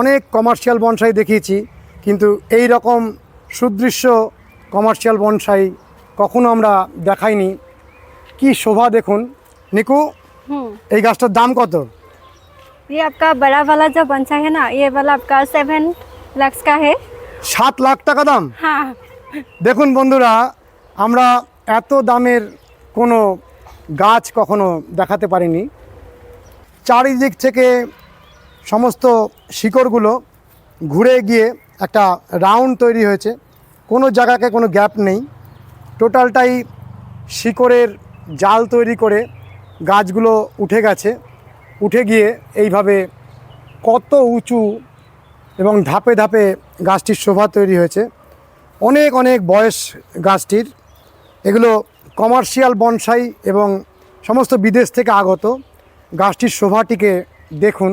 অনেক commercial bonsai দেখিয়েছি, কিন্তু এই রকম সুদৃশ্য কমার্শিয়াল বনসাই কখনো আমরা দেখাইনি। কি শোভা দেখুন। নিকু, এই গাছটার দাম কত? ये आपका बड़ा वाला जो बंसा है ना, ये वाला आपका 7 लाख का है। 7 লাখ টাকা দাম। हाँ। দেখুন বন্ধুরা, আমরা এত দামের কোনো গাছ কখনো দেখাতে পারিনি। চারিদিক থেকে সমস্ত শিকড়গুলো ঘুরে গিয়ে একটা রাউন্ড তৈরি হয়েছে, কোনো জায়গাকে কোনো গ্যাপ নেই, টোটালটাই শিকড়ের জাল তৈরি করে গাছগুলো উঠে গেছে। উঠে গিয়ে এইভাবে কত উঁচু এবং ধাপে ধাপে গাছটির শোভা তৈরি হয়েছে। অনেক অনেক বয়স গাছটির। এগুলো কমার্শিয়াল বনসাই এবং সমস্ত বিদেশ থেকে আগত। গাছটির শোভাটিকে দেখুন।